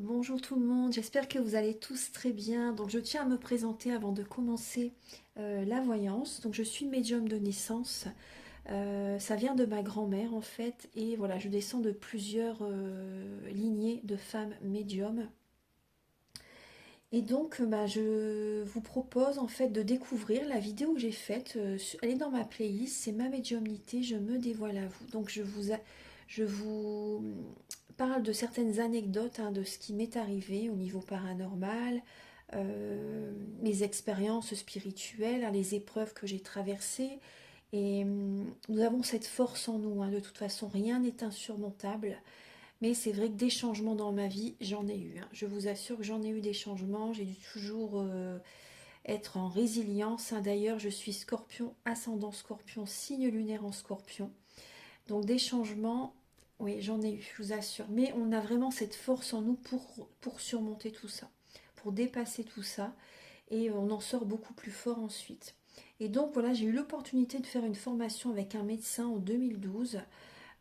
Bonjour tout le monde, j'espère que vous allez tous très bien. Donc je tiens à me présenter avant de commencer la voyance. Donc je suis médium de naissance. Ça vient de ma grand-mère en fait. Et voilà, je descends de plusieurs lignées de femmes médiums. Et donc je vous propose en fait de découvrir la vidéo que j'ai faite. Elle est dans ma playlist, c'est ma médiumnité, je me dévoile à vous. Donc je vous parle de certaines anecdotes hein, de ce qui m'est arrivé au niveau paranormal, mes expériences spirituelles, hein, les épreuves que j'ai traversées. Et nous avons cette force en nous, hein, de toute façon, rien n'est insurmontable. Mais c'est vrai que des changements dans ma vie, j'en ai eu, hein. Je vous assure que j'en ai eu des changements. J'ai dû toujours être en résilience, hein. D'ailleurs, je suis scorpion, ascendant scorpion, signe lunaire en scorpion. Donc des changements, oui, j'en ai eu, je vous assure. Mais on a vraiment cette force en nous pour surmonter tout ça, pour dépasser tout ça. Et on en sort beaucoup plus fort ensuite. Et donc voilà, j'ai eu l'opportunité de faire une formation avec un médecin en 2012.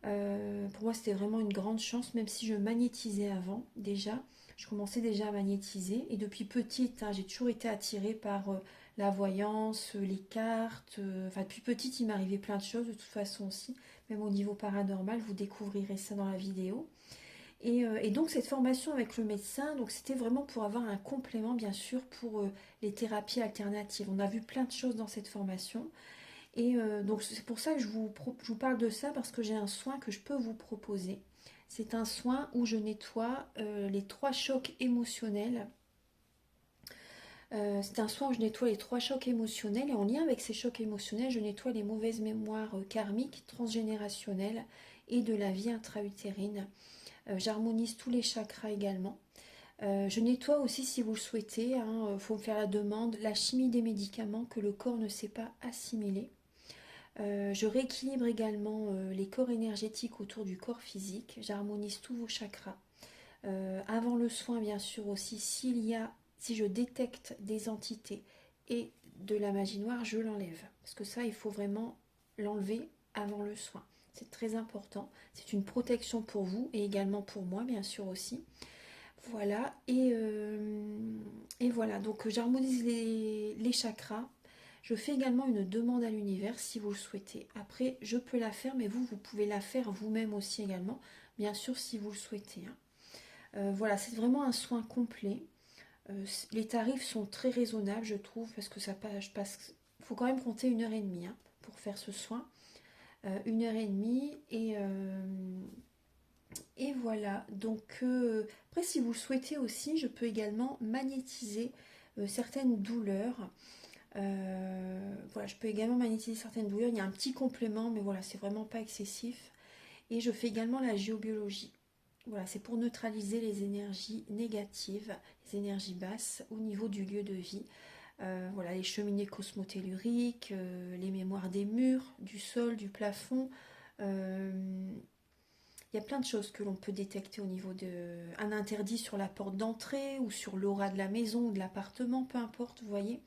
Pour moi, c'était vraiment une grande chance, même si je magnétisais avant déjà. Je commençais déjà à magnétiser. Et depuis petite, hein, j'ai toujours été attirée par la voyance, les cartes. Enfin, depuis petite, il m'arrivait plein de choses de toute façon aussi. Même au niveau paranormal, vous découvrirez ça dans la vidéo. Et donc, cette formation avec le médecin, donc c'était vraiment pour avoir un complément, bien sûr, pour les thérapies alternatives. On a vu plein de choses dans cette formation. Et donc c'est pour ça que je vous parle de ça parce que j'ai un soin que je peux vous proposer. C'est un soin où je nettoie les trois chocs émotionnels. C'est un soin où je nettoie les trois chocs émotionnels et en lien avec ces chocs émotionnels, je nettoie les mauvaises mémoires karmiques, transgénérationnelles et de la vie intra-utérine. J'harmonise tous les chakras également. Je nettoie aussi, si vous le souhaitez, il faut me faire la demande, la chimie des médicaments que le corps ne sait pas assimiler. Je rééquilibre également les corps énergétiques autour du corps physique. J'harmonise tous vos chakras. Avant le soin, bien sûr aussi, si je détecte des entités et de la magie noire, je l'enlève. Parce que ça, il faut vraiment l'enlever avant le soin. C'est très important. C'est une protection pour vous et également pour moi, bien sûr aussi. Voilà. Et voilà. Donc, j'harmonise les chakras. Je fais également une demande à l'univers si vous le souhaitez. Après, je peux la faire, mais vous pouvez la faire vous-même aussi également, bien sûr si vous le souhaitez, hein. Voilà, c'est vraiment un soin complet. Les tarifs sont très raisonnables, je trouve, parce que il faut quand même compter 1 heure et demie hein, pour faire ce soin. 1 heure et demie et voilà. Donc après, si vous le souhaitez aussi, je peux également magnétiser certaines douleurs. Voilà, je peux également magnétiser certaines douleurs. Il y a un petit complément, mais voilà, c'est vraiment pas excessif. Et je fais également la géobiologie. Voilà, c'est pour neutraliser les énergies négatives, les énergies basses au niveau du lieu de vie. Voilà, les cheminées cosmotelluriques, les mémoires des murs, du sol, du plafond. Euh, il y a plein de choses que l'on peut détecter au niveau un interdit sur la porte d'entrée ou sur l'aura de la maison ou de l'appartement, peu importe, vous voyez.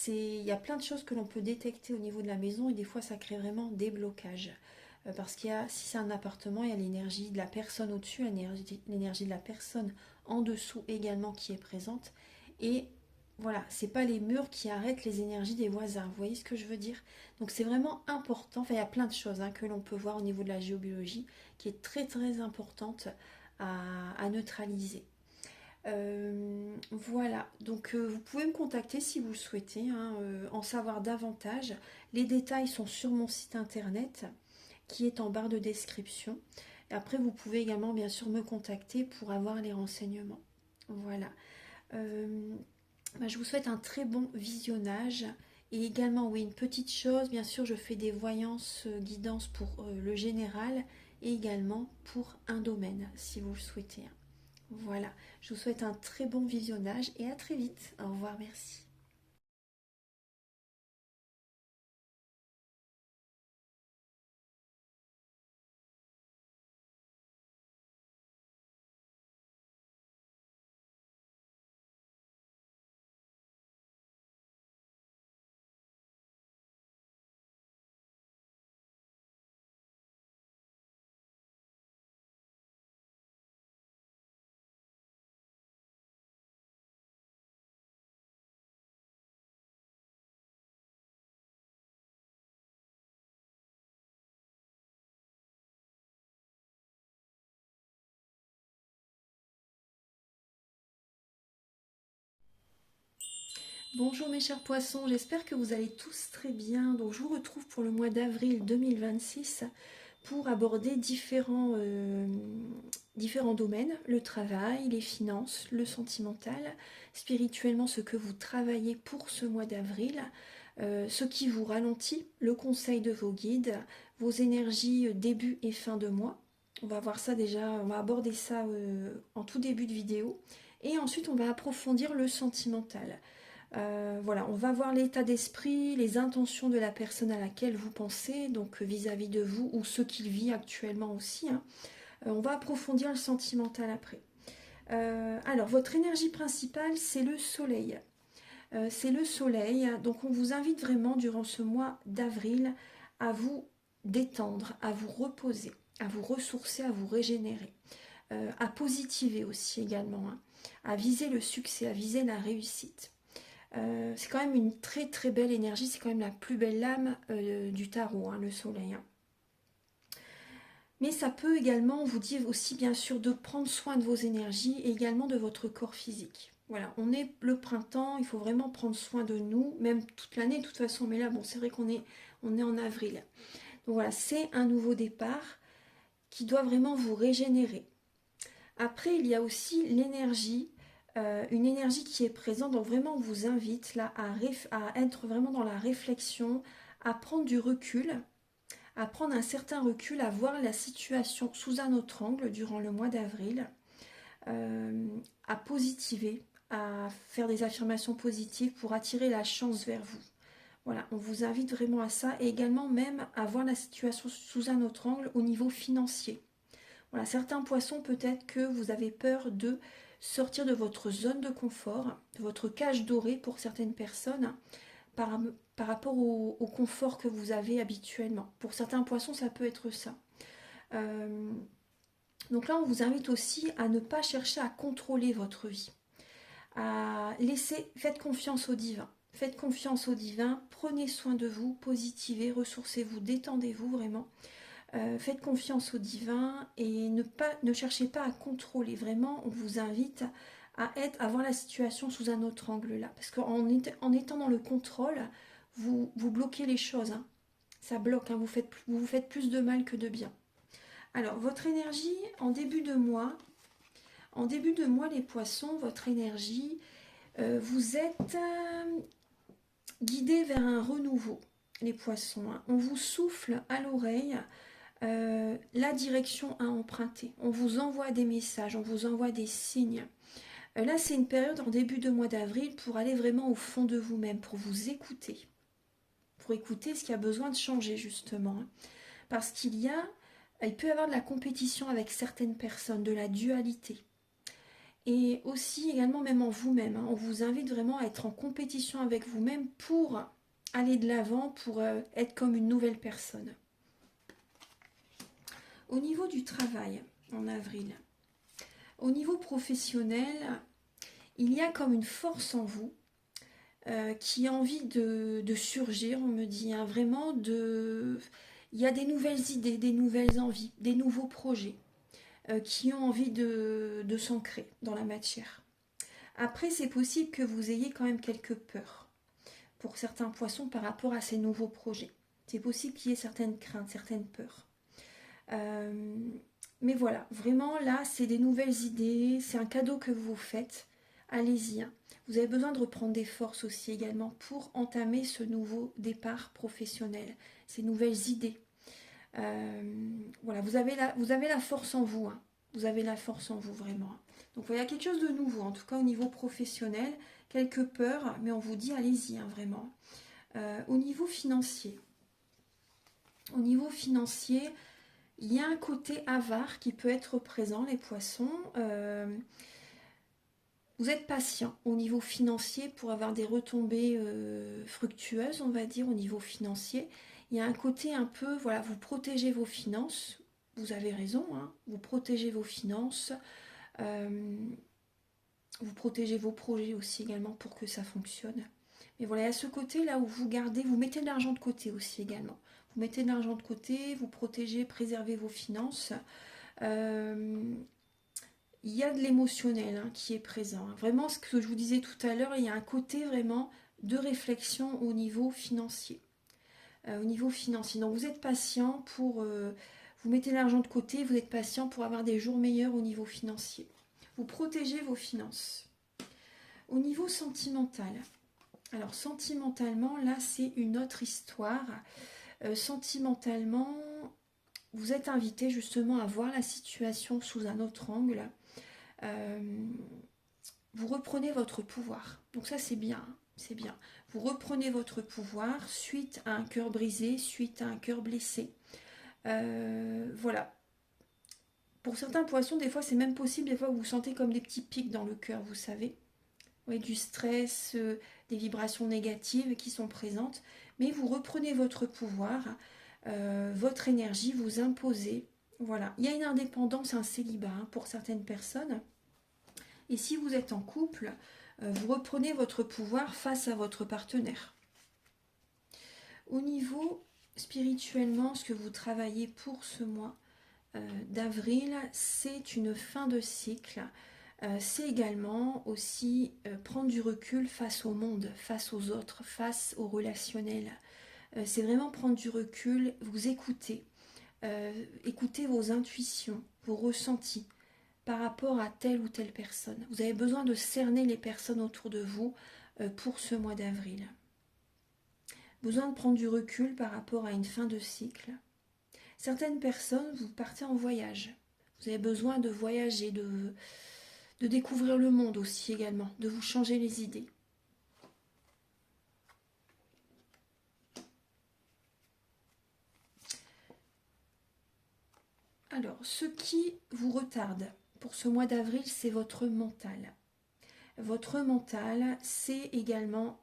Il y a plein de choses que l'on peut détecter au niveau de la maison et des fois ça crée vraiment des blocages. Parce si c'est un appartement, il y a l'énergie de la personne au-dessus, l'énergie de la personne en dessous également qui est présente. Et voilà, c'est pas les murs qui arrêtent les énergies des voisins. Vous voyez ce que je veux dire? Donc c'est vraiment important. Enfin, il y a plein de choses hein, que l'on peut voir au niveau de la géobiologie qui est très très importante à neutraliser. Voilà, donc vous pouvez me contacter si vous le souhaitez, hein, en savoir davantage. Les détails sont sur mon site internet qui est en barre de description. Et après, vous pouvez également bien sûr me contacter pour avoir les renseignements. Voilà. Euh, je vous souhaite un très bon visionnage. Et également, oui, une petite chose, bien sûr, je fais des voyances, guidances pour le général et également pour un domaine, si vous le souhaitez, hein. Voilà, je vous souhaite un très bon visionnage et à très vite. Au revoir, merci. Bonjour mes chers poissons, j'espère que vous allez tous très bien. Donc je vous retrouve pour le mois d'avril 2026 pour aborder différents domaines, le travail, les finances, le sentimental, spirituellement ce que vous travaillez pour ce mois d'avril, ce qui vous ralentit, le conseil de vos guides, vos énergies début et fin de mois. On va voir ça déjà, on va aborder ça en tout début de vidéo. Et ensuite on va approfondir le sentimental. Voilà, on va voir l'état d'esprit, les intentions de la personne à laquelle vous pensez, donc vis-à-vis de vous ou ce qu'il vit actuellement aussi, hein. On va approfondir le sentimental après. Alors, votre énergie principale, c'est le soleil. C'est le soleil, donc on vous invite vraiment durant ce mois d'avril à vous détendre, à vous reposer, à vous ressourcer, à vous régénérer, à positiver aussi également, hein, à viser le succès, à viser la réussite. C'est quand même une très très belle énergie, c'est quand même la plus belle lame du tarot, hein, le soleil, hein. Mais ça peut également vous dire aussi bien sûr de prendre soin de vos énergies et également de votre corps physique. Voilà, on est le printemps, il faut vraiment prendre soin de nous, même toute l'année de toute façon, mais là bon c'est vrai on est en avril. Donc voilà, c'est un nouveau départ qui doit vraiment vous régénérer. Après il y a aussi l'énergie, une énergie qui est présente, donc vraiment on vous invite là à être vraiment dans la réflexion, à prendre du recul, à prendre un certain recul, à voir la situation sous un autre angle durant le mois d'avril, à positiver, à faire des affirmations positives pour attirer la chance vers vous. Voilà, on vous invite vraiment à ça et également même à voir la situation sous un autre angle au niveau financier. Voilà, certains poissons, peut-être que vous avez peur de sortir de votre zone de confort, de votre cage dorée pour certaines personnes, par, par rapport au confort que vous avez habituellement. Pour certains poissons, ça peut être ça. Euh, donc là, on vous invite aussi à ne pas chercher à contrôler votre vie. Faites confiance au divin. Faites confiance au divin, prenez soin de vous, positivez, ressourcez-vous, détendez-vous vraiment. Faites confiance au divin et ne cherchez pas à contrôler. Vraiment, on vous invite à voir la situation sous un autre angle là. Parce qu'en étant dans le contrôle, vous bloquez les choses, hein. Ça bloque, hein. Vous vous faites plus de mal que de bien. Alors, votre énergie en début de mois les poissons, votre énergie, vous êtes guidés vers un renouveau, les poissons, hein. On vous souffle à l'oreille la direction à emprunter. On vous envoie des messages, on vous envoie des signes. Là, c'est une période en début de mois d'avril pour aller vraiment au fond de vous-même, pour vous écouter. Pour écouter ce qui a besoin de changer, justement, hein. Parce il peut y avoir de la compétition avec certaines personnes, de la dualité. Et aussi, également, même en vous-même, hein. On vous invite vraiment à être en compétition avec vous-même pour aller de l'avant, pour être comme une nouvelle personne. Au niveau du travail, en avril, au niveau professionnel, il y a comme une force en vous qui a envie de surgir, on me dit, hein, vraiment, il y a des nouvelles idées, des nouvelles envies, des nouveaux projets qui ont envie de s'ancrer dans la matière. Après, c'est possible que vous ayez quand même quelques peurs pour certains poissons par rapport à ces nouveaux projets. C'est possible qu'il y ait certaines craintes, certaines peurs. Mais voilà, vraiment là, c'est des nouvelles idées, c'est un cadeau que vous vous faites. Allez-y, hein. Vous avez besoin de reprendre des forces aussi également pour entamer ce nouveau départ professionnel, ces nouvelles idées. Voilà, vous avez la force en vous, hein. Vous avez la force en vous vraiment. Donc il y a quelque chose de nouveau, en tout cas au niveau professionnel, quelques peurs, mais on vous dit allez-y, hein, vraiment. Au niveau financier, il y a un côté avare qui peut être présent, les poissons. Vous êtes patient au niveau financier pour avoir des retombées fructueuses, on va dire, au niveau financier. Il y a un côté un peu, voilà, vous protégez vos finances. Vous avez raison, hein, vous protégez vos finances. Vous protégez vos projets aussi également pour que ça fonctionne. Mais voilà, il y a ce côté là où vous mettez de l'argent de côté aussi également. Vous mettez de l'argent de côté, vous protégez, préservez vos finances. Il il y a de l'émotionnel hein, qui est présent. Vraiment, ce que je vous disais tout à l'heure, il y a un côté vraiment de réflexion au niveau financier. Au niveau financier. Donc vous êtes patient pour... vous mettez l'argent de côté, vous êtes patient pour avoir des jours meilleurs au niveau financier. Vous protégez vos finances. Au niveau sentimental. Alors sentimentalement, là c'est une autre histoire. Sentimentalement, vous êtes invité justement à voir la situation sous un autre angle. Vous reprenez votre pouvoir. Donc ça c'est bien, c'est bien. Vous reprenez votre pouvoir suite à un cœur brisé, suite à un cœur blessé. Voilà. Pour certains poissons, des fois c'est même possible, des fois vous sentez comme des petits pics dans le cœur, vous savez. Oui, du stress, des vibrations négatives qui sont présentes. Mais vous reprenez votre pouvoir, votre énergie, vous imposez. Voilà. Il y a une indépendance, un célibat hein, pour certaines personnes. Et si vous êtes en couple, vous reprenez votre pouvoir face à votre partenaire. Au niveau spirituellement, ce que vous travaillez pour ce mois d'avril, c'est une fin de cycle. C'est également aussi prendre du recul face au monde, face aux autres, face au relationnel. C'est vraiment prendre du recul, vous écouter, écouter vos intuitions, vos ressentis par rapport à telle ou telle personne. Vous avez besoin de cerner les personnes autour de vous pour ce mois d'avril. Besoin de prendre du recul par rapport à une fin de cycle. Certaines personnes, vous partez en voyage. Vous avez besoin de voyager, de découvrir le monde aussi également, de vous changer les idées. Alors, ce qui vous retarde pour ce mois d'avril, c'est votre mental. Votre mental, c'est également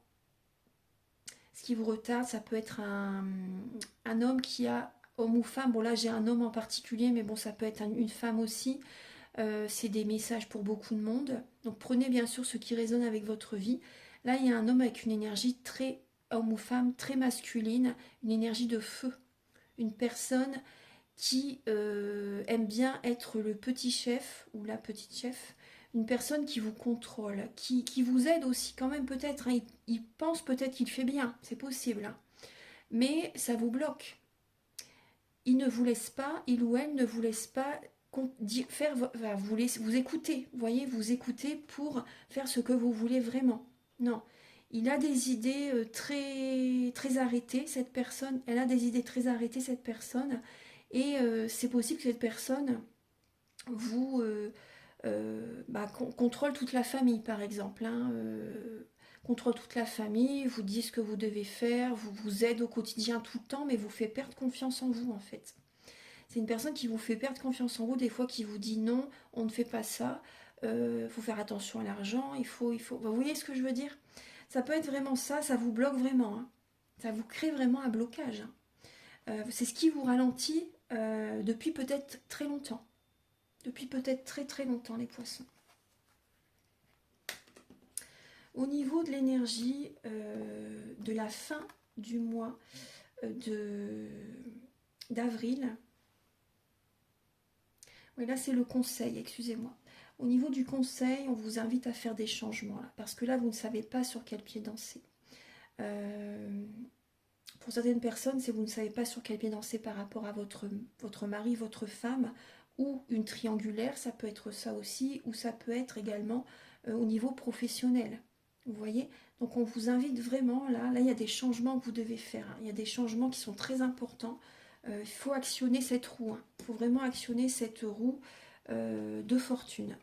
ce qui vous retarde. Ça peut être un homme qui a, homme ou femme, bon là j'ai un homme en particulier, mais bon ça peut être une femme aussi. C'est des messages pour beaucoup de monde. Donc prenez bien sûr ce qui résonne avec votre vie. Là, il y a un homme avec une énergie très, homme ou femme, très masculine, une énergie de feu. Une personne qui aime bien être le petit chef ou la petite chef. Une personne qui vous contrôle, qui vous aide aussi quand même peut-être. Hein, il pense peut-être qu'il fait bien, c'est possible. Hein, mais ça vous bloque. Il ne vous laisse pas, il ou elle ne vous laisse pas faire, vous écouter, vous voyez, vous écouter pour faire ce que vous voulez vraiment. Non, il a des idées très, très arrêtées, cette personne, elle a des idées très arrêtées, cette personne, et c'est possible que cette personne vous contrôle toute la famille, par exemple, hein, contrôle toute la famille, vous dit ce que vous devez faire, vous aide au quotidien tout le temps, mais vous fait perdre confiance en vous, en fait. C'est une personne qui vous fait perdre confiance en vous, des fois qui vous dit non, on ne fait pas ça, faut faire attention à l'argent, il faut... Vous voyez ce que je veux dire? Ça peut être vraiment ça, ça vous bloque vraiment. Hein. Ça vous crée vraiment un blocage. Hein. C'est ce qui vous ralentit depuis peut-être très longtemps. Depuis peut-être très très longtemps, les poissons. Au niveau de l'énergie de la fin du mois d'avril, oui, là c'est le conseil, excusez-moi. Au niveau du conseil, on vous invite à faire des changements, là, parce que là, vous ne savez pas sur quel pied danser. Pour certaines personnes, c'est vous ne savez pas sur quel pied danser par rapport à votre mari, votre femme, ou une triangulaire, ça peut être ça aussi, ou ça peut être également au niveau professionnel. Vous voyez? Donc on vous invite vraiment, là il y a des changements que vous devez faire. Hein. Il y a des changements qui sont très importants. Il faut actionner cette roue. Hein. Il faut vraiment actionner cette roue de fortune.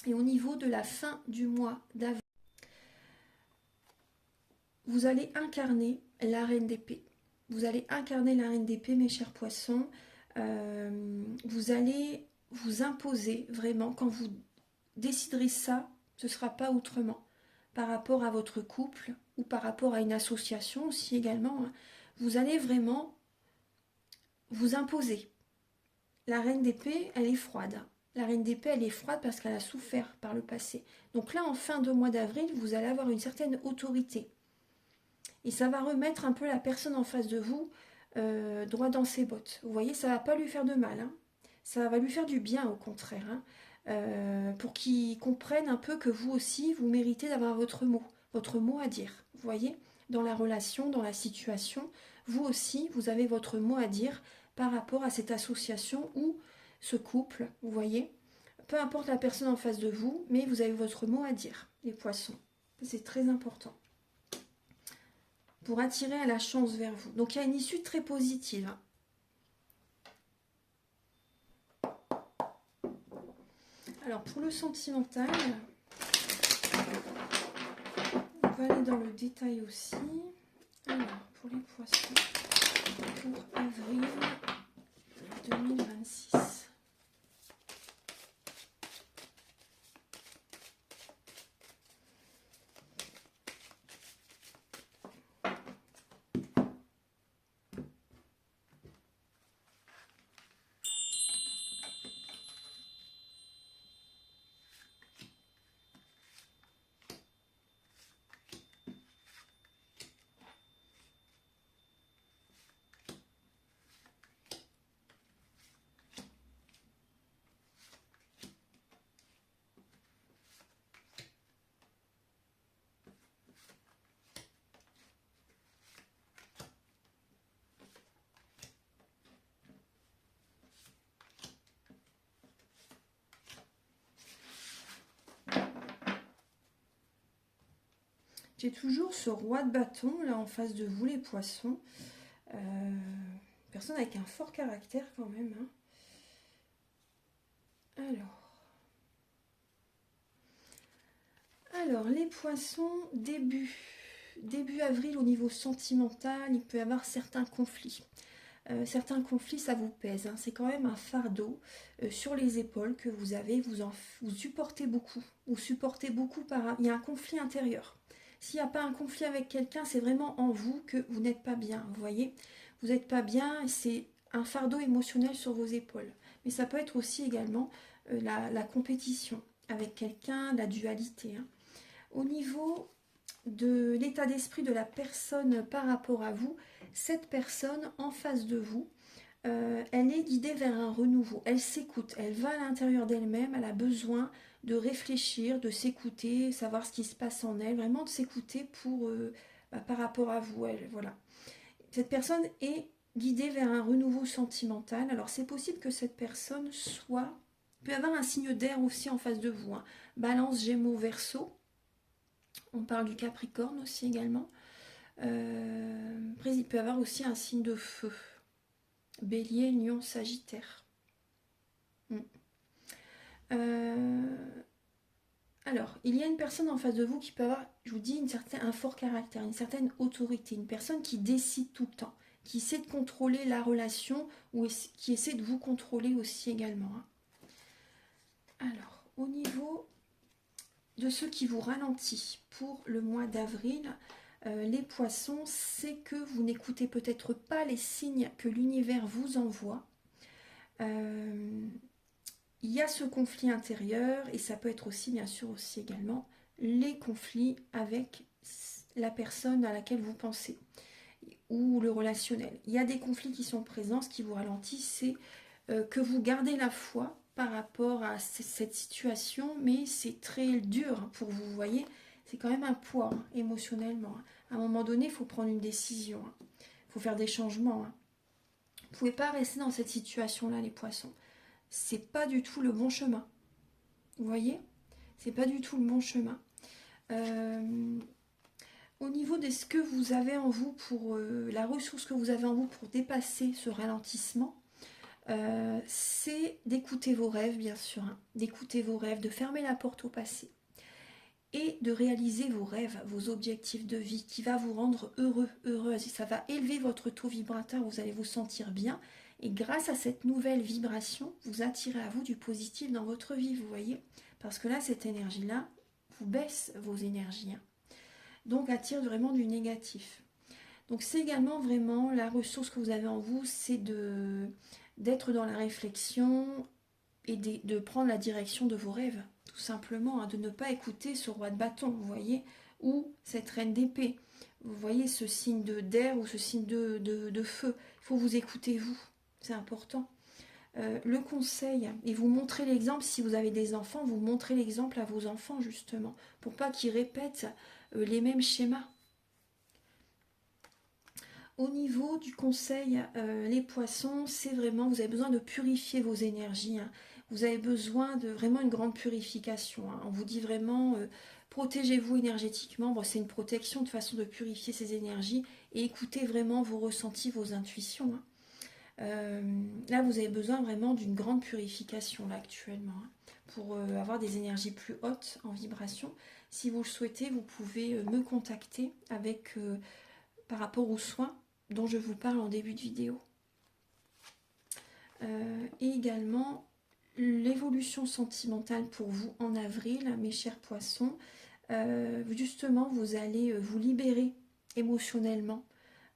Et au niveau de la fin du mois d'avril, vous allez incarner la reine d'épée. Vous allez incarner la reine d'épée, mes chers poissons. Vous allez vous imposer vraiment, quand vous déciderez ça, ce ne sera pas autrement. Par rapport à votre couple ou par rapport à une association aussi également, hein, vous allez vraiment vous imposer. La reine d'épée, elle est froide. La reine d'épée, elle est froide parce qu'elle a souffert par le passé. Donc là, en fin de mois d'avril, vous allez avoir une certaine autorité. Et ça va remettre un peu la personne en face de vous droit dans ses bottes. Vous voyez, ça ne va pas lui faire de mal. Hein. Ça va lui faire du bien, au contraire. Hein. pour qu'ils comprennent un peu que vous aussi, vous méritez d'avoir votre mot à dire. Vous voyez, dans la relation, dans la situation, vous aussi, vous avez votre mot à dire par rapport à cette association ou ce couple, vous voyez. Peu importe la personne en face de vous, mais vous avez votre mot à dire, les poissons. C'est très important pour attirer à la chance vers vous. Donc il y a une issue très positive. Alors pour le sentimental, on va aller dans le détail aussi. Alors pour les poissons, pour avril 2026. J'ai toujours ce roi de bâton là en face de vous, les poissons. Personne avec un fort caractère quand même. Hein. Alors, les poissons, début avril au niveau sentimental, il peut y avoir certains conflits. Certains conflits, ça vous pèse. Hein. C'est quand même un fardeau sur les épaules que vous avez. Vous supportez beaucoup. Vous supportez beaucoup il y a un conflit intérieur. S'il n'y a pas un conflit avec quelqu'un, c'est vraiment en vous que vous n'êtes pas bien. Vous voyez, vous n'êtes pas bien. C'est un fardeau émotionnel sur vos épaules. Mais ça peut être aussi également la compétition avec quelqu'un, la dualité. Hein. Au niveau de l'état d'esprit de la personne par rapport à vous, cette personne en face de vous, elle est guidée vers un renouveau. Elle s'écoute, elle va à l'intérieur d'elle-même, elle a besoin de réfléchir, de s'écouter, savoir ce qui se passe en elle, vraiment de s'écouter par rapport à vous. Voilà. Cette personne est guidée vers un renouveau sentimental. Alors c'est possible que cette personne peut y avoir un signe d'air aussi en face de vous. Hein. Balance, Gémeaux, Verseau. On parle du Capricorne aussi également. Après, il peut y avoir aussi un signe de feu. Bélier, Lion, Sagittaire. Alors, il y a une personne en face de vous qui peut avoir, je vous dis, un fort caractère, une certaine autorité, une personne qui décide tout le temps, qui essaie de contrôler la relation ou qui essaie de vous contrôler aussi également. Hein. Alors, au niveau de ce qui vous ralentit pour le mois d'avril, les poissons, c'est que vous n'écoutez peut-être pas les signes que l'univers vous envoie. Il y a ce conflit intérieur et ça peut être aussi, bien sûr, aussi également les conflits avec la personne à laquelle vous pensez ou le relationnel. Il y a des conflits qui sont présents, ce qui vous ralentit, c'est que vous gardez la foi par rapport à cette situation, mais c'est très dur pour vous, vous voyez, c'est quand même un poids hein, émotionnellement. Hein. À un moment donné, il faut prendre une décision, il hein. faut faire des changements. Hein. Vous ne pouvez pas rester dans cette situation-là, les poissons. C'est pas du tout le bon chemin. Vous voyez, c'est pas du tout le bon chemin. Au niveau de ce que vous avez en vous pour la ressource que vous avez en vous pour dépasser ce ralentissement, c'est d'écouter vos rêves, bien sûr, hein, d'écouter vos rêves, de fermer la porte au passé et de réaliser vos rêves, vos objectifs de vie qui va vous rendre heureux, heureuse. Et ça va élever votre taux vibrateur, vous allez vous sentir bien. Et grâce à cette nouvelle vibration, vous attirez à vous du positif dans votre vie, vous voyez. Parce que là, cette énergie-là vous baisse vos énergies. Hein. Donc, attire vraiment du négatif. Donc, c'est également vraiment la ressource que vous avez en vous, c'est d'être dans la réflexion et de prendre la direction de vos rêves, tout simplement, hein, de ne pas écouter ce roi de bâton, vous voyez, ou cette reine d'épée. Vous voyez ce signe d'air ou ce signe de feu. Il faut vous écouter, vous. C'est important. Le conseil, et vous montrez l'exemple, si vous avez des enfants, vous montrez l'exemple à vos enfants justement, pour pas qu'ils répètent les mêmes schémas. Au niveau du conseil, les poissons, c'est vraiment, vous avez besoin de purifier vos énergies. Hein. Vous avez besoin de vraiment une grande purification. Hein. On vous dit vraiment, protégez-vous énergétiquement. Bon, c'est une protection de façon de purifier ces énergies et écoutez vraiment vos ressentis, vos intuitions. Hein. Là, vous avez besoin vraiment d'une grande purification là actuellement hein, pour avoir des énergies plus hautes en vibration. Si vous le souhaitez, vous pouvez me contacter avec par rapport aux soins dont je vous parle en début de vidéo. Et également l'évolution sentimentale pour vous en avril, mes chers poissons. Justement, vous allez vous libérer émotionnellement.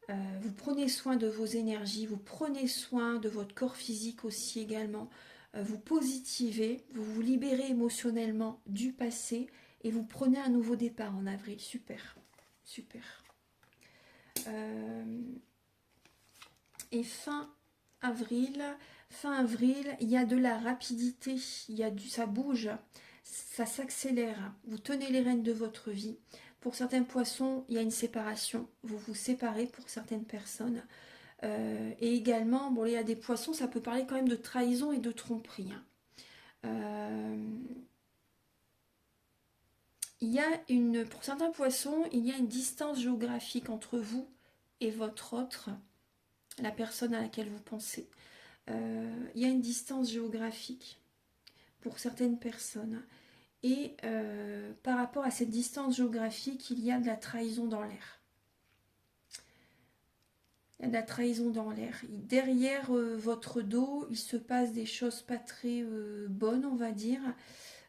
Vous prenez soin de vos énergies, vous prenez soin de votre corps physique aussi également. Vous positivez, vous vous libérez émotionnellement du passé et vous prenez un nouveau départ en avril. Super, super. Et fin avril, il y a de la rapidité, ça bouge, ça s'accélère. Vous tenez les rênes de votre vie. Pour certains poissons, il y a une séparation. Vous vous séparez pour certaines personnes. Et également, bon, il y a des poissons, ça peut parler quand même de trahison et de tromperie. Pour certains poissons, il y a une distance géographique entre vous et votre autre, la personne à laquelle vous pensez. Il y a une distance géographique pour certaines personnes. Et par rapport à cette distance géographique, il y a de la trahison dans l'air. Il y a de la trahison dans l'air. Derrière votre dos, il se passe des choses pas très bonnes, on va dire.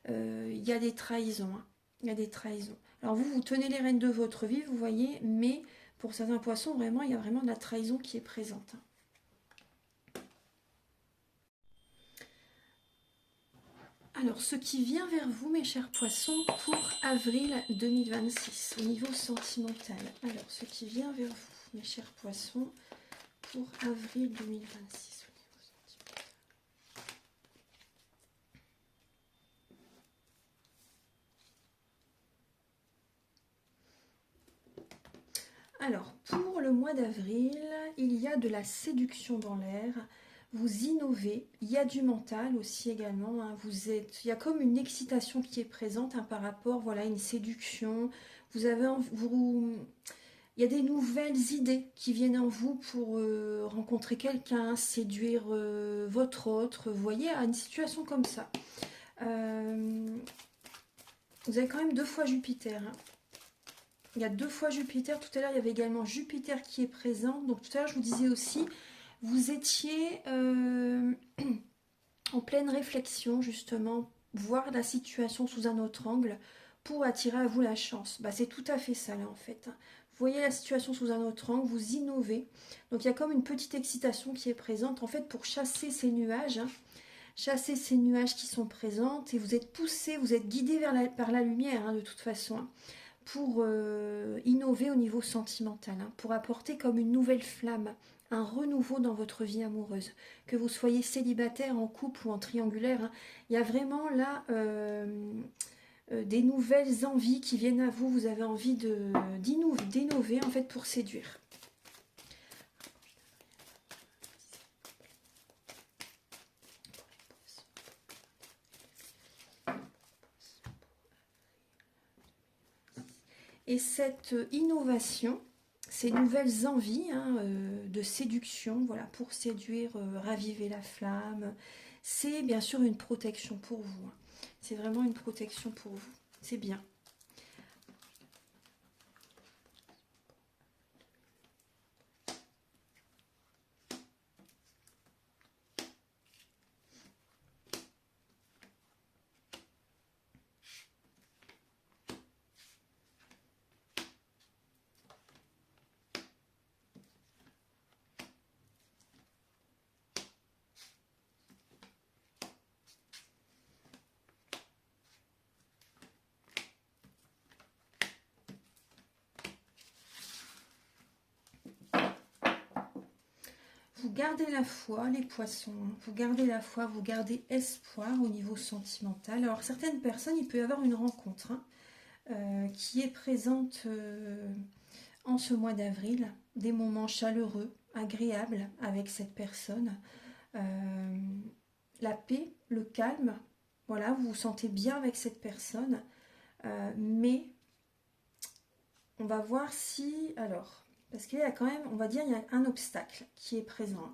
Il y a des trahisons. Hein. Il y a des trahisons. Alors vous tenez les rênes de votre vie, vous voyez, mais pour certains poissons, vraiment, il y a vraiment de la trahison qui est présente. Alors, ce qui vient vers vous, mes chers poissons, pour avril 2026, au niveau sentimental. Alors, ce qui vient vers vous, mes chers poissons, pour avril 2026, au niveau sentimental. Alors, pour le mois d'avril, il y a de la séduction dans l'air. Vous innovez, il y a du mental aussi également, hein. Il y a comme une excitation qui est présente hein, par rapport voilà, à une séduction. Il y a des nouvelles idées qui viennent en vous pour rencontrer quelqu'un, séduire votre autre. Vous voyez, à une situation comme ça. Vous avez quand même 2 fois Jupiter. Hein. Il y a 2 fois Jupiter. Tout à l'heure, il y avait également Jupiter qui est présent. Donc tout à l'heure, je vous disais aussi... Vous étiez en pleine réflexion, justement, voir la situation sous un autre angle pour attirer à vous la chance. Bah, c'est tout à fait ça, là, en fait. Vous voyez la situation sous un autre angle, vous innovez. Donc, il y a comme une petite excitation qui est présente, en fait, pour chasser ces nuages. Hein, chasser ces nuages qui sont présents. Et vous êtes poussé, vous êtes guidé par la lumière, hein, de toute façon. Hein, pour innover au niveau sentimental. Hein, pour apporter comme une nouvelle flamme un renouveau dans votre vie amoureuse. Que vous soyez célibataire, en couple ou en triangulaire, hein, il y a vraiment là des nouvelles envies qui viennent à vous. Vous avez envie d'innover en fait pour séduire. Et cette innovation, ces nouvelles envies hein, de séduction, voilà, pour séduire, raviver la flamme, c'est bien sûr une protection pour vous. Hein. C'est vraiment une protection pour vous. C'est bien. Vous gardez la foi, les poissons, vous gardez la foi, vous gardez espoir au niveau sentimental. Alors certaines personnes, il peut y avoir une rencontre qui est présente en ce mois d'avril, des moments chaleureux, agréables avec cette personne. Euh, la paix, le calme, voilà, vous vous sentez bien avec cette personne, mais on va voir si, alors, parce qu'il y a quand même, on va dire, il y a un obstacle qui est présent.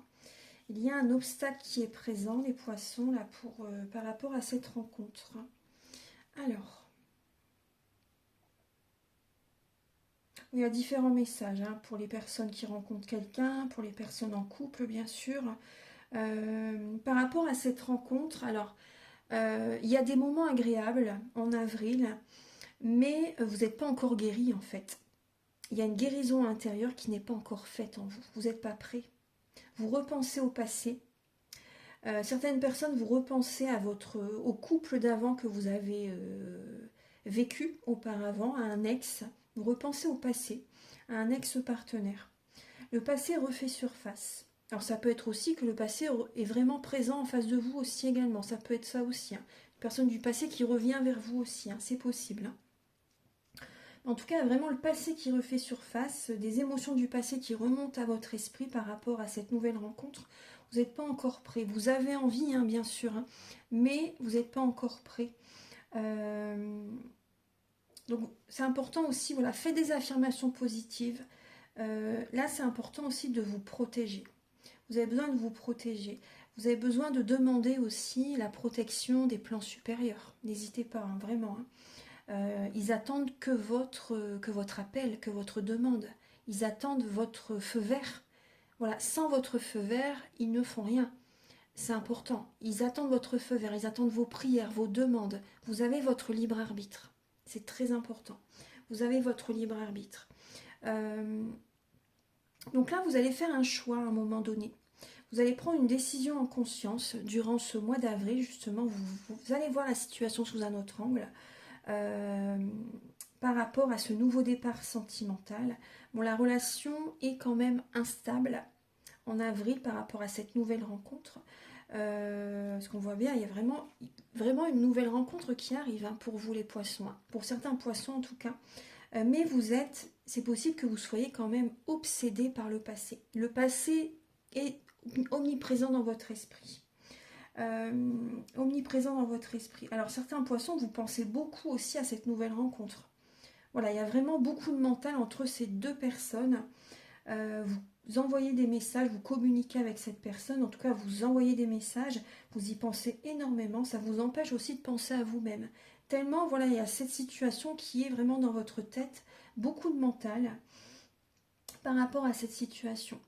Il y a un obstacle qui est présent, les poissons, là, par rapport à cette rencontre. Alors, il y a différents messages pour les personnes qui rencontrent quelqu'un, pour les personnes en couple, bien sûr. Par rapport à cette rencontre, alors, il y a des moments agréables en avril, mais vous n'êtes pas encore guéri, en fait. Il y a une guérison intérieure qui n'est pas encore faite en vous. Vous n'êtes pas prêt. Vous repensez au passé. Certaines personnes, vous repensez au couple d'avant que vous avez vécu auparavant, à un ex. Vous repensez au passé, à un ex-partenaire. Le passé refait surface. Alors ça peut être aussi que le passé est vraiment présent en face de vous aussi également. Ça peut être ça aussi. Une personne du passé qui revient vers vous aussi. C'est possible. En tout cas, vraiment le passé qui refait surface, des émotions du passé qui remontent à votre esprit par rapport à cette nouvelle rencontre. Vous n'êtes pas encore prêt. Vous avez envie, bien sûr, mais vous n'êtes pas encore prêt. Donc c'est important aussi, voilà, faites des affirmations positives. Là, c'est important aussi de vous protéger. Vous avez besoin de vous protéger. Vous avez besoin de demander aussi la protection des plans supérieurs. N'hésitez pas, vraiment. Ils attendent que votre appel, que votre demande. Ils attendent votre feu vert. Voilà, sans votre feu vert, ils ne font rien. C'est important. Ils attendent votre feu vert, ils attendent vos prières, vos demandes. Vous avez votre libre arbitre. C'est très important. Vous avez votre libre arbitre. Donc là, vous allez faire un choix à un moment donné. Vous allez prendre une décision en conscience durant ce mois d'avril, justement. Vous allez voir la situation sous un autre angle. Par rapport à ce nouveau départ sentimental. Bon, la relation est quand même instable en avril par rapport à cette nouvelle rencontre. Parce qu'on voit bien, il y a vraiment une nouvelle rencontre qui arrive pour vous les poissons. Pour certains poissons en tout cas. Mais c'est possible que vous soyez quand même obsédé par le passé. Le passé est omniprésent dans votre esprit. Omniprésent dans votre esprit. Alors certains poissons, vous pensez beaucoup aussi à cette nouvelle rencontre. Voilà, il y a vraiment beaucoup de mental entre ces deux personnes. Vous envoyez des messages, vous communiquez avec cette personne, en tout cas vous envoyez des messages, vous y pensez énormément, ça vous empêche aussi de penser à vous-même. Tellement, voilà, il y a cette situation qui est vraiment dans votre tête, beaucoup de mental par rapport à cette situation.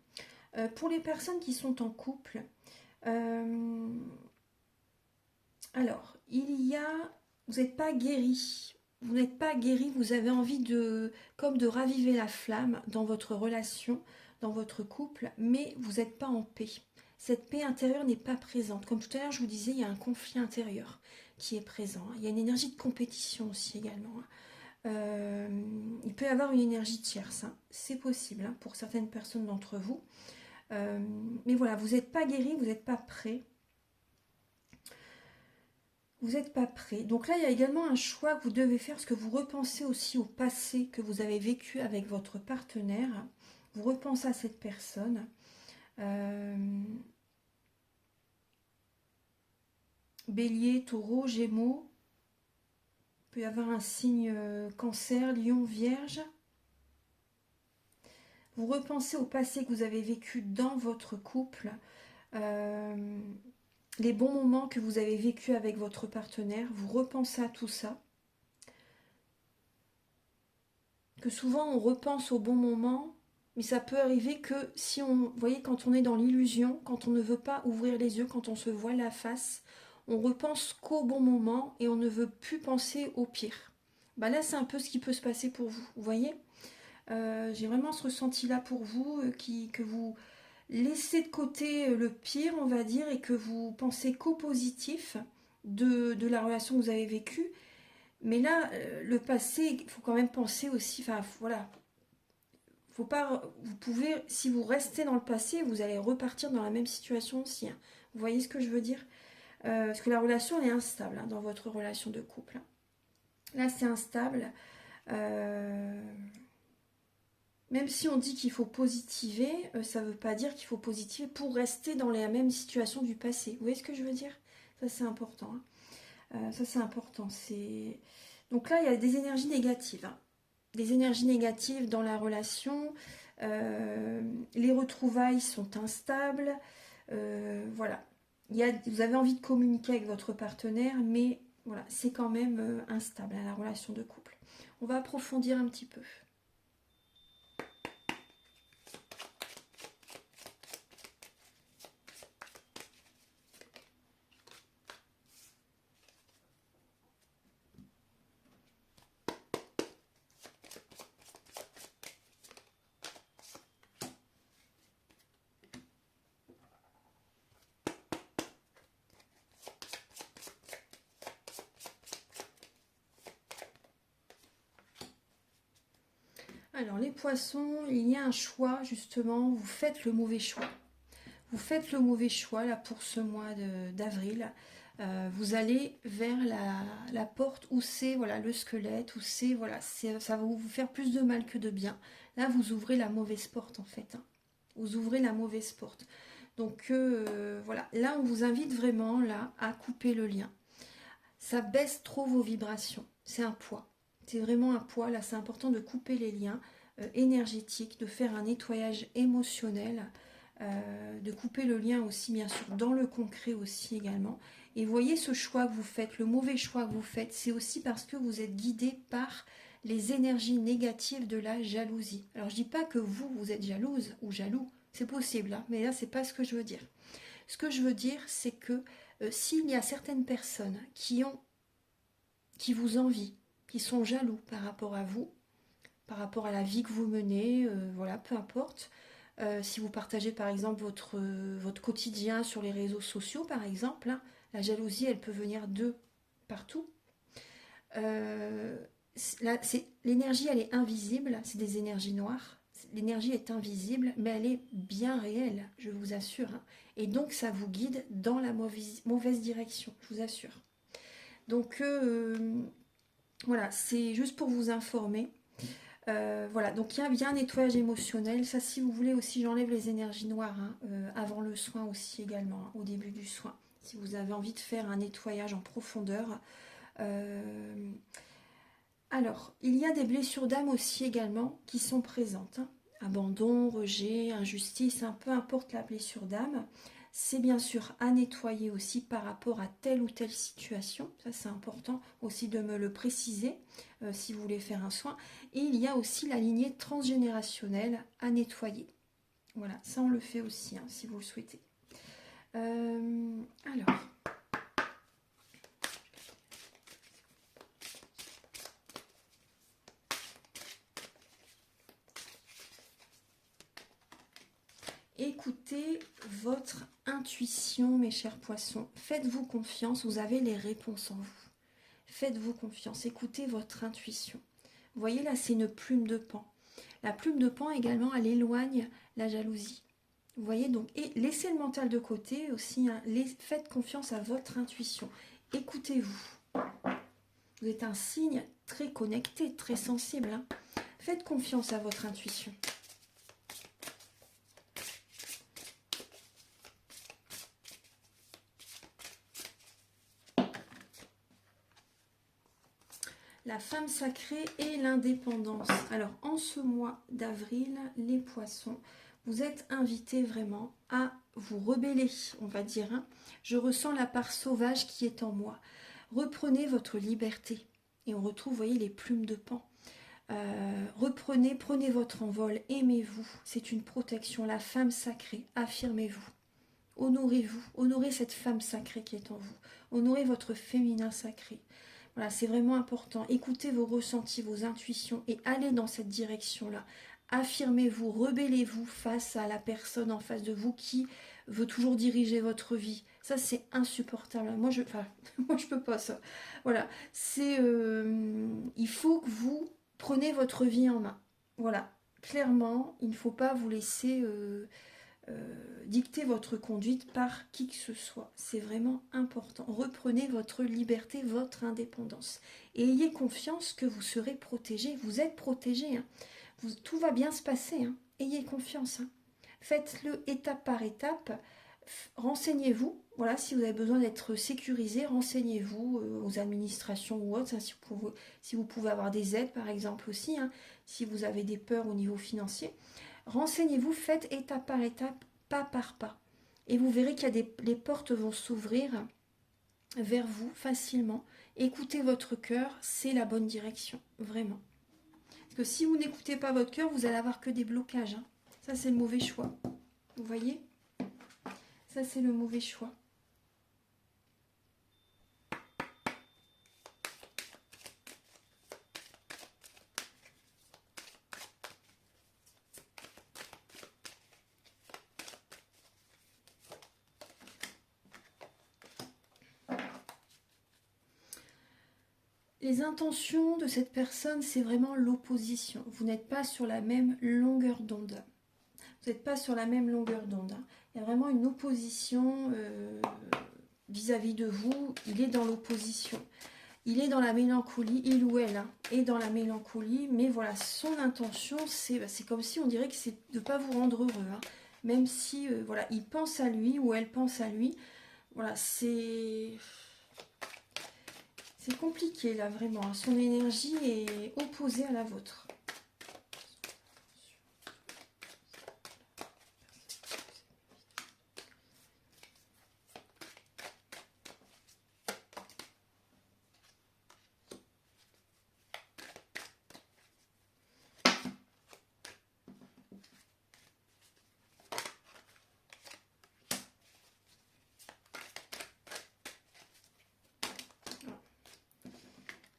Pour les personnes qui sont en couple, alors, vous n'êtes pas guéri. Vous n'êtes pas guéri, vous avez envie de raviver la flamme dans votre relation, dans votre couple, mais vous n'êtes pas en paix. Cette paix intérieure n'est pas présente. Comme tout à l'heure, je vous disais, il y a un conflit intérieur qui est présent. Il y a une énergie de compétition aussi également. Il peut y avoir une énergie tierce. C'est possible pour certaines personnes d'entre vous. Mais voilà, vous n'êtes pas guéri, vous n'êtes pas prêt. Vous n'êtes pas prêt. Donc là, il y a également un choix que vous devez faire, parce que vous repensez aussi au passé que vous avez vécu avec votre partenaire. Vous repensez à cette personne. Bélier, taureau, gémeaux. Il peut y avoir un signe cancer, lion, vierge. Vous repensez au passé que vous avez vécu dans votre couple. Les bons moments que vous avez vécus avec votre partenaire, vous repensez à tout ça. Que souvent on repense aux bons moments, mais ça peut arriver que si vous voyez, quand on est dans l'illusion, quand on ne veut pas ouvrir les yeux, quand on se voit la face, on repense qu'au bon moment et on ne veut plus penser au pire. Là, c'est un peu ce qui peut se passer pour vous, vous voyez. J'ai vraiment ce ressenti-là pour vous, que vous laissez de côté le pire, on va dire, et que vous pensez qu'au positif de la relation que vous avez vécue. Mais là, le passé, il faut quand même penser aussi, enfin voilà, faut pas, vous pouvez, si vous restez dans le passé, vous allez repartir dans la même situation aussi, hein. Vous voyez ce que je veux dire? Parce que la relation, elle est instable, hein, dans votre relation de couple, hein. Là, c'est instable. Euh, Même si on dit qu'il faut positiver, ça ne veut pas dire qu'il faut positiver pour rester dans la même situation du passé. Vous voyez ce que je veux dire? Ça, c'est important, hein. Ça, c'est important. Donc là, il y a des énergies négatives, hein. Des énergies négatives dans la relation. Les retrouvailles sont instables. Voilà. Vous avez envie de communiquer avec votre partenaire, mais voilà, c'est quand même instable, hein, la relation de couple. On va approfondir un petit peu. Alors les poissons, il y a un choix justement, vous faites le mauvais choix. Vous faites le mauvais choix là pour ce mois d'avril. Vous allez vers la porte où c'est voilà, le squelette, où c'est voilà, ça va vous faire plus de mal que de bien. Là vous ouvrez la mauvaise porte en fait, hein. Vous ouvrez la mauvaise porte. Donc voilà, là on vous invite vraiment là à couper le lien. Ça baisse trop vos vibrations, c'est un poids. C'est vraiment un poids, là c'est important de couper les liens énergétiques, de faire un nettoyage émotionnel, de couper le lien aussi bien sûr dans le concret aussi également. Et voyez ce choix que vous faites, le mauvais choix que vous faites, c'est aussi parce que vous êtes guidé par les énergies négatives de la jalousie. Alors je dis pas que vous êtes jalouse ou jaloux, c'est possible, hein, mais là c'est pas ce que je veux dire. Ce que je veux dire c'est que s'il y a certaines personnes qui vous envient, qui sont jaloux par rapport à vous, par rapport à la vie que vous menez, voilà, peu importe. Si vous partagez par exemple votre quotidien sur les réseaux sociaux, par exemple, hein, la jalousie, elle peut venir de partout. L'énergie, elle est invisible, c'est des énergies noires. L'énergie est invisible, mais elle est bien réelle, je vous assure, hein. Et donc, ça vous guide dans la mauvaise direction, je vous assure. Donc, voilà, c'est juste pour vous informer. Voilà, donc il y a bien un nettoyage émotionnel. Ça, si vous voulez aussi, j'enlève les énergies noires, hein, avant le soin aussi également, hein, au début du soin. Si vous avez envie de faire un nettoyage en profondeur. Alors, il y a des blessures d'âme aussi également qui sont présentes, hein. Abandon, rejet, injustice, hein, peu importe la blessure d'âme. C'est bien sûr à nettoyer aussi par rapport à telle ou telle situation. Ça, c'est important aussi de me le préciser si vous voulez faire un soin. Et il y a aussi la lignée transgénérationnelle à nettoyer. Voilà, ça on le fait aussi, hein, si vous le souhaitez. Alors... Écoutez votre intuition, mes chers poissons. Faites-vous confiance, vous avez les réponses en vous. Faites-vous confiance, écoutez votre intuition. Vous voyez là, c'est une plume de paon. La plume de paon également, elle éloigne la jalousie. Vous voyez donc, et laissez le mental de côté aussi, hein, faites confiance à votre intuition. Écoutez-vous. Vous êtes un signe très connecté, très sensible, hein. Faites confiance à votre intuition. La femme sacrée et l'indépendance. Alors, en ce mois d'avril, les poissons, vous êtes invités vraiment à vous rebeller, on va dire, hein. Je ressens la part sauvage qui est en moi. Reprenez votre liberté. Et on retrouve, vous voyez, les plumes de paon. Prenez votre envol, aimez-vous. C'est une protection. La femme sacrée, affirmez-vous. Honorez-vous. Honorez cette femme sacrée qui est en vous. Honorez votre féminin sacré. Voilà, c'est vraiment important. Écoutez vos ressentis, vos intuitions et allez dans cette direction-là. Affirmez-vous, rebellez-vous face à la personne en face de vous qui veut toujours diriger votre vie. Ça, c'est insupportable. Moi, je peux pas ça. Voilà, il faut que vous preniez votre vie en main. Voilà, clairement, il ne faut pas vous laisser dicter votre conduite par qui que ce soit. C'est vraiment important. Reprenez votre liberté, votre indépendance. Et ayez confiance que vous serez protégé. Vous êtes protégé. Hein. Tout va bien se passer. Hein. Ayez confiance. Hein. Faites-le étape par étape. Renseignez-vous. Voilà, si vous avez besoin d'être sécurisé, renseignez-vous aux administrations ou autres. Hein, si vous pouvez avoir des aides, par exemple, aussi. Hein, si vous avez des peurs au niveau financier. Renseignez-vous, faites étape par étape, pas par pas. Et vous verrez qu'il y a les portes vont s'ouvrir vers vous facilement. Écoutez votre cœur, c'est la bonne direction, vraiment. Parce que si vous n'écoutez pas votre cœur, vous allez avoir que des blocages. Hein. Ça, c'est le mauvais choix. Vous voyez? Ça, c'est le mauvais choix. Les intentions de cette personne, c'est vraiment l'opposition. Vous n'êtes pas sur la même longueur d'onde. Vous n'êtes pas sur la même longueur d'onde. Hein. Il y a vraiment une opposition vis-à-vis de vous. Il est dans l'opposition. Il est dans la mélancolie, il ou elle hein, est dans la mélancolie. Mais voilà, son intention, c'est comme si on dirait que c'est de ne pas vous rendre heureux. Hein. Même si, voilà, il pense à lui ou elle pense à lui. Voilà, c'est compliqué là, vraiment. Hein. Son énergie est opposée à la vôtre.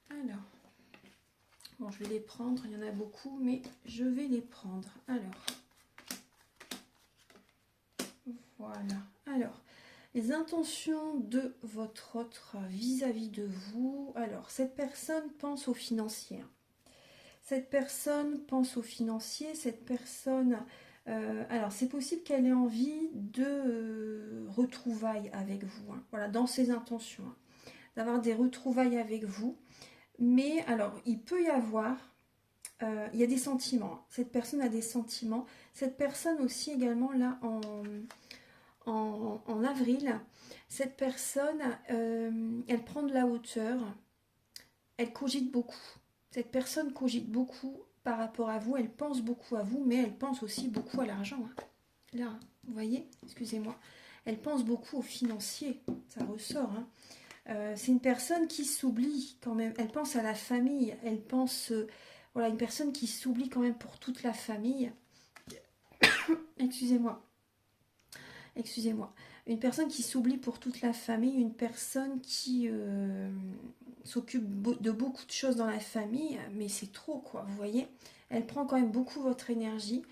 Alors, bon, je vais les prendre, il y en a beaucoup, mais je vais les prendre. Alors, voilà. Alors, les intentions de votre autre vis-à-vis de vous. Alors, cette personne pense aux financiers. Cette personne pense aux financiers. Cette personne... alors, c'est possible qu'elle ait envie de retrouvailles avec vous. Hein, voilà, dans ses intentions. Hein, d'avoir des retrouvailles avec vous. Mais alors, il peut y avoir, il y a des sentiments. Cette personne a des sentiments. Cette personne aussi également, là, en avril, cette personne, elle prend de la hauteur. Elle cogite beaucoup. Cette personne cogite beaucoup par rapport à vous. Elle pense beaucoup à vous, mais elle pense aussi beaucoup à l'argent. Hein. Là, vous voyez, excusez-moi. Elle pense beaucoup aux financiers. Ça ressort, hein. C'est une personne qui s'oublie quand même. Elle pense à la famille. Elle pense... voilà, une personne qui s'oublie quand même pour toute la famille. Excusez-moi. Excusez-moi. Une personne qui s'oublie pour toute la famille. Une personne qui s'occupe de beaucoup de choses dans la famille. Mais c'est trop, quoi. Vous voyez? Elle prend quand même beaucoup votre énergie.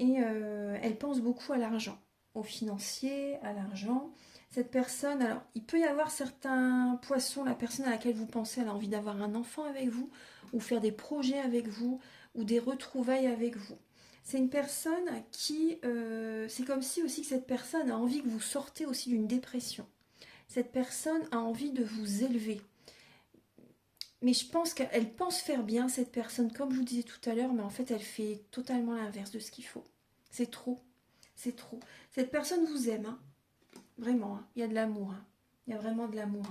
Et elle pense beaucoup à l'argent. Au financier, à l'argent. Cette personne, alors il peut y avoir certains poissons, la personne à laquelle vous pensez, elle a envie d'avoir un enfant avec vous, ou faire des projets avec vous, ou des retrouvailles avec vous. C'est une personne qui, c'est comme si aussi que cette personne a envie que vous sortez aussi d'une dépression. Cette personne a envie de vous élever. Mais je pense qu'elle pense faire bien, cette personne, comme je vous disais tout à l'heure, mais en fait elle fait totalement l'inverse de ce qu'il faut. C'est trop, c'est trop. Cette personne vous aime, hein. Vraiment, hein. Il y a de l'amour. Hein. Il y a vraiment de l'amour.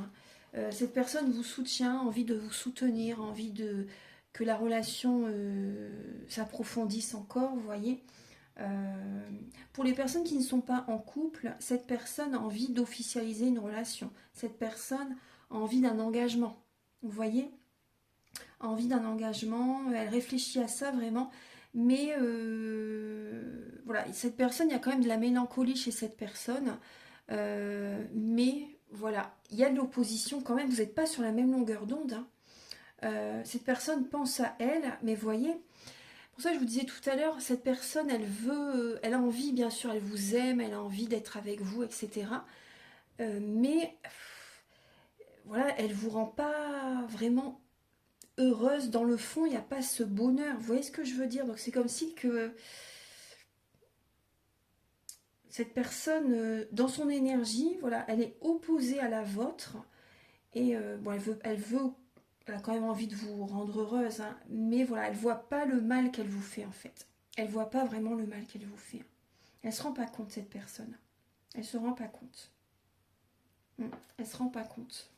Hein. Cette personne vous soutient, envie de vous soutenir, envie que la relation s'approfondisse encore, vous voyez. Pour les personnes qui ne sont pas en couple, cette personne a envie d'officialiser une relation. Cette personne a envie d'un engagement. Vous voyez, a envie d'un engagement, elle réfléchit à ça vraiment. Mais voilà, cette personne, il y a quand même de la mélancolie chez cette personne. Mais voilà, il y a de l'opposition quand même, vous n'êtes pas sur la même longueur d'onde. Hein. Cette personne pense à elle, mais voyez, pour ça je vous disais tout à l'heure, cette personne, elle a envie, bien sûr, elle vous aime, elle a envie d'être avec vous, etc. Mais voilà, elle vous rend pas vraiment heureuse. Dans le fond, il n'y a pas ce bonheur. Vous voyez ce que je veux dire? Donc c'est comme si que cette personne, dans son énergie, voilà, elle est opposée à la vôtre. Et bon, elle a quand même envie de vous rendre heureuse, hein, mais voilà, elle voit pas le mal qu'elle vous fait en fait. Elle voit pas vraiment le mal qu'elle vous fait. Elle se rend pas compte, cette personne. Elle se rend pas compte. Elle se rend pas compte.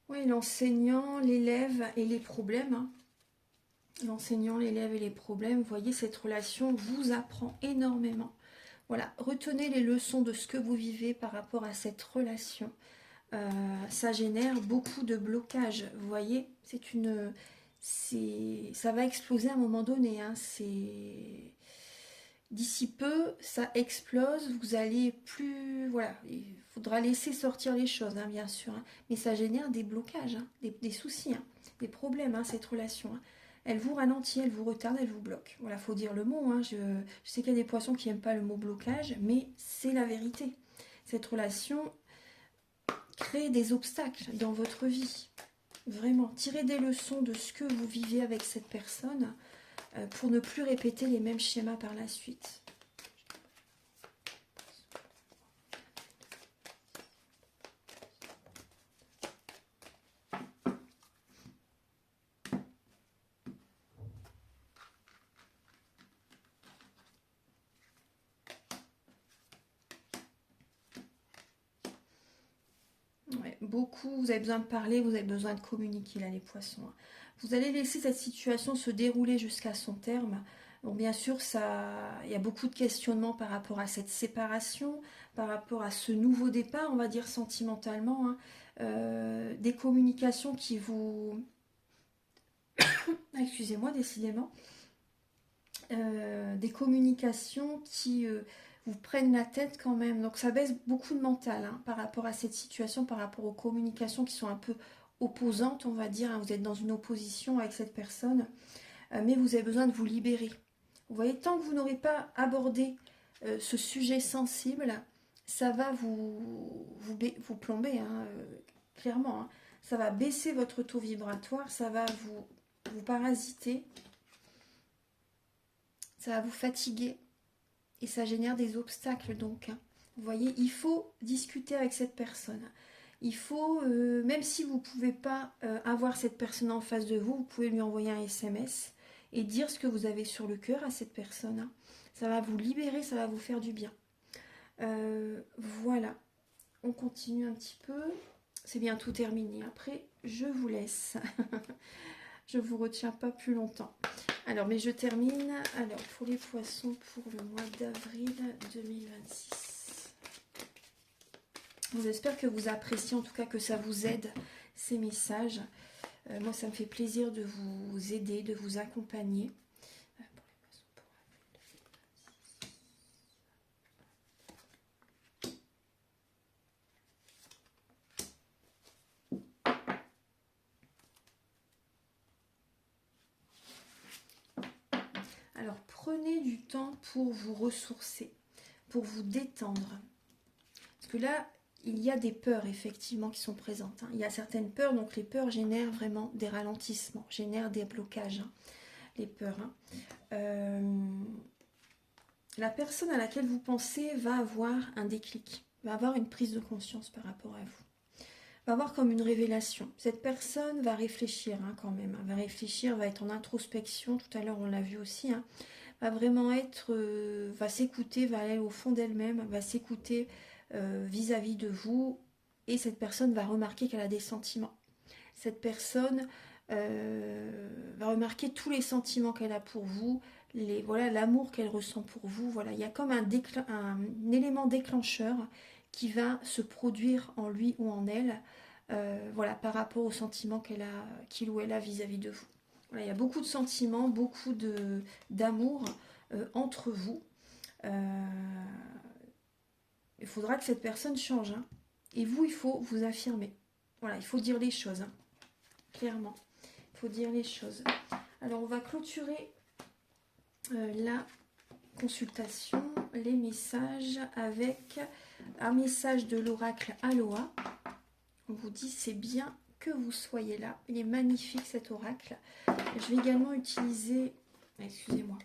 Oui, l'enseignant, l'élève et les problèmes, hein. L'enseignant, l'élève et les problèmes, vous voyez, cette relation vous apprend énormément. Voilà, retenez les leçons de ce que vous vivez par rapport à cette relation. Ça génère beaucoup de blocages. Vous voyez, ça va exploser à un moment donné, hein. D'ici peu, ça explose. Vous allez plus, voilà, il faudra laisser sortir les choses, hein, bien sûr, hein. Mais ça génère des blocages, hein, des soucis, hein, des problèmes, hein, cette relation, hein. Elle vous ralentit, elle vous retarde, elle vous bloque. Voilà, faut dire le mot, hein. Je sais qu'il y a des poissons qui n'aiment pas le mot blocage, mais c'est la vérité. Cette relation crée des obstacles dans votre vie. Vraiment, tirez des leçons de ce que vous vivez avec cette personne pour ne plus répéter les mêmes schémas par la suite. Ouais, beaucoup, vous avez besoin de parler, vous avez besoin de communiquer là les poissons, hein. Vous allez laisser cette situation se dérouler jusqu'à son terme. Donc bien sûr, il y a beaucoup de questionnements par rapport à cette séparation, par rapport à ce nouveau départ, on va dire sentimentalement, hein. Des communications qui vous... Excusez-moi, décidément. Des communications qui vous prennent la tête quand même. Donc ça baisse beaucoup de mental, hein, par rapport à cette situation, par rapport aux communications qui sont un peu opposantes, on va dire, hein. Vous êtes dans une opposition avec cette personne, mais vous avez besoin de vous libérer. Vous voyez, tant que vous n'aurez pas abordé ce sujet sensible, ça va vous plomber, hein, clairement, hein. Ça va baisser votre taux vibratoire, ça va vous parasiter, ça va vous fatiguer et ça génère des obstacles donc, hein. Vous voyez, il faut discuter avec cette personne. Il faut, même si vous ne pouvez pas avoir cette personne en face de vous, vous pouvez lui envoyer un SMS et dire ce que vous avez sur le cœur à cette personne, hein. Ça va vous libérer, ça va vous faire du bien. Voilà, on continue un petit peu. C'est bientôt terminé. Après, je vous laisse. Je ne vous retiens pas plus longtemps. Alors, mais je termine. Alors, pour les poissons, pour le mois d'avril 2026. J'espère que vous appréciez, en tout cas que ça vous aide, ces messages. Moi, ça me fait plaisir de vous aider, de vous accompagner. Alors, prenez du temps pour vous ressourcer, pour vous détendre. Parce que là, il y a des peurs, effectivement, qui sont présentes, hein. Il y a certaines peurs, donc les peurs génèrent vraiment des ralentissements, génèrent des blocages, hein, les peurs, hein. La personne à laquelle vous pensez va avoir un déclic, va avoir une prise de conscience par rapport à vous. Va avoir comme une révélation. Cette personne va réfléchir, hein, quand même. Va réfléchir, va être en introspection. Tout à l'heure, on l'a vu aussi, hein. Va vraiment être... va s'écouter, va aller au fond d'elle-même, va s'écouter vis-à-vis de vous. Et cette personne va remarquer qu'elle a des sentiments. Cette personne va remarquer tous les sentiments qu'elle a pour vous, voilà, l'amour qu'elle ressent pour vous. Voilà, il y a comme un élément déclencheur qui va se produire en lui ou en elle, voilà, par rapport aux sentiments qu'il ou elle a vis-à-vis de vous. Voilà, il y a beaucoup de sentiments, beaucoup d'amour entre vous. Il faudra que cette personne change, hein. Et vous, il faut vous affirmer. Voilà, il faut dire les choses, hein. clairement. Il faut dire les choses. Alors, on va clôturer la consultation, les messages avec un message de l'oracle Aloha. On vous dit c'est bien que vous soyez là. Il est magnifique cet oracle. Je vais également utiliser, excusez-moi,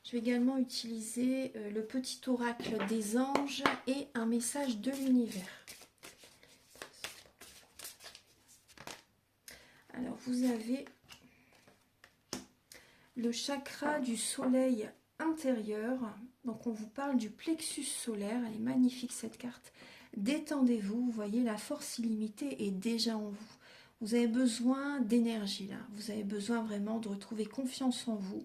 je vais également utiliser le petit oracle des anges et un message de l'univers. Alors vous avez le chakra du soleil intérieur. Donc on vous parle du plexus solaire. Elle est magnifique cette carte. Détendez-vous, vous voyez la force illimitée est déjà en vous. Vous avez besoin d'énergie là. Vous avez besoin vraiment de retrouver confiance en vous.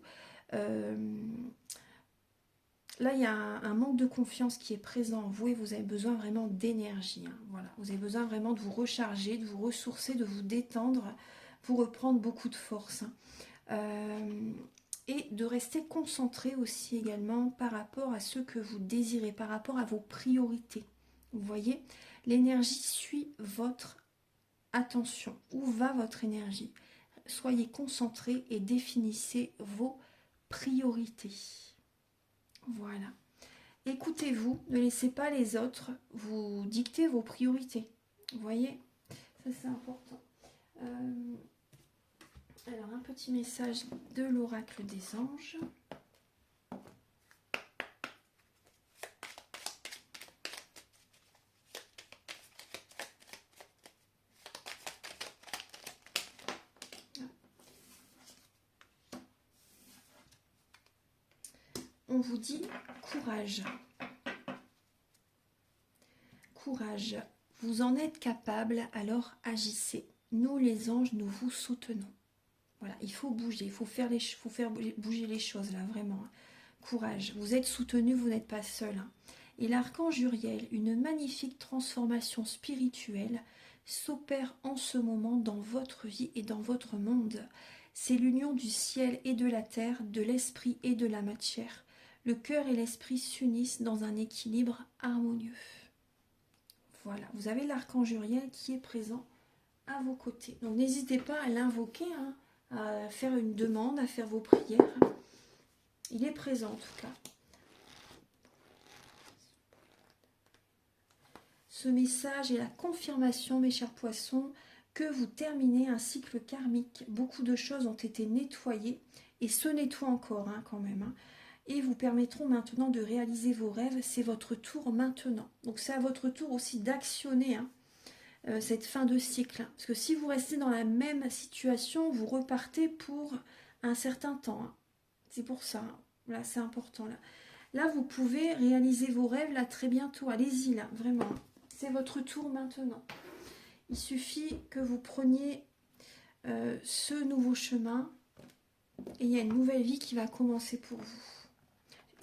Là, il y a un manque de confiance qui est présent en vous et vous avez besoin vraiment d'énergie. Hein. Voilà. Vous avez besoin vraiment de vous recharger, de vous ressourcer, de vous détendre pour reprendre beaucoup de force. Hein. Et de rester concentré aussi également par rapport à ce que vous désirez, par rapport à vos priorités. Vous voyez, l'énergie suit votre attention. Où va votre énergie? Soyez concentré et définissez vos priorités. Voilà. Écoutez-vous, ne laissez pas les autres vous dicter vos priorités. Vous voyez, ça c'est important. Alors, un petit message de l'oracle des anges. On vous dit courage. Courage. Vous en êtes capable, alors agissez. Nous, les anges, nous vous soutenons. Voilà, il faut bouger, il faut faire bouger les choses là, vraiment. Courage, vous êtes soutenu, vous n'êtes pas seul. Hein. Et l'archange Uriel, une magnifique transformation spirituelle s'opère en ce moment dans votre vie et dans votre monde. C'est l'union du ciel et de la terre, de l'esprit et de la matière. Le cœur et l'esprit s'unissent dans un équilibre harmonieux. Voilà, vous avez l'archange Uriel qui est présent à vos côtés. Donc n'hésitez pas à l'invoquer, hein, à faire une demande, à faire vos prières. Il est présent en tout cas. Ce message est la confirmation, mes chers poissons, que vous terminez un cycle karmique. Beaucoup de choses ont été nettoyées et se nettoient encore hein, quand même. Hein, et vous permettront maintenant de réaliser vos rêves. C'est votre tour maintenant. Donc c'est à votre tour aussi d'actionner hein, cette fin de cycle. Parce que si vous restez dans la même situation, vous repartez pour un certain temps. Hein. C'est pour ça. Hein. Là, c'est important. Là, vous pouvez réaliser vos rêves là très bientôt. Allez-y, là, vraiment. C'est votre tour maintenant. Il suffit que vous preniez ce nouveau chemin et il y a une nouvelle vie qui va commencer pour vous.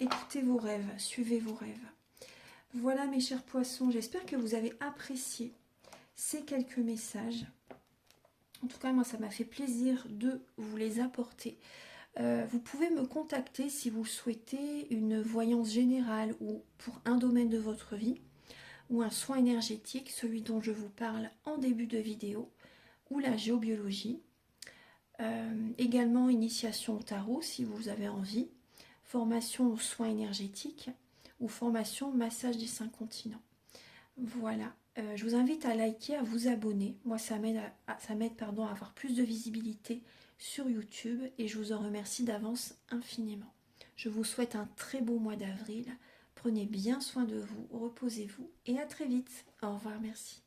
Écoutez vos rêves, suivez vos rêves. Voilà mes chers poissons, j'espère que vous avez apprécié ces quelques messages. En tout cas, moi, ça m'a fait plaisir de vous les apporter. Vous pouvez me contacter si vous souhaitez une voyance générale ou pour un domaine de votre vie, ou un soin énergétique, celui dont je vous parle en début de vidéo, ou la géobiologie. Également, initiation au tarot si vous avez envie, formation aux soins énergétiques, ou formation massage des 5 continents. Voilà. Je vous invite à liker, à vous abonner. Moi, ça m'aide à avoir plus de visibilité sur YouTube et je vous en remercie d'avance infiniment. Je vous souhaite un très beau mois d'avril. Prenez bien soin de vous, reposez-vous et à très vite. Au revoir, merci.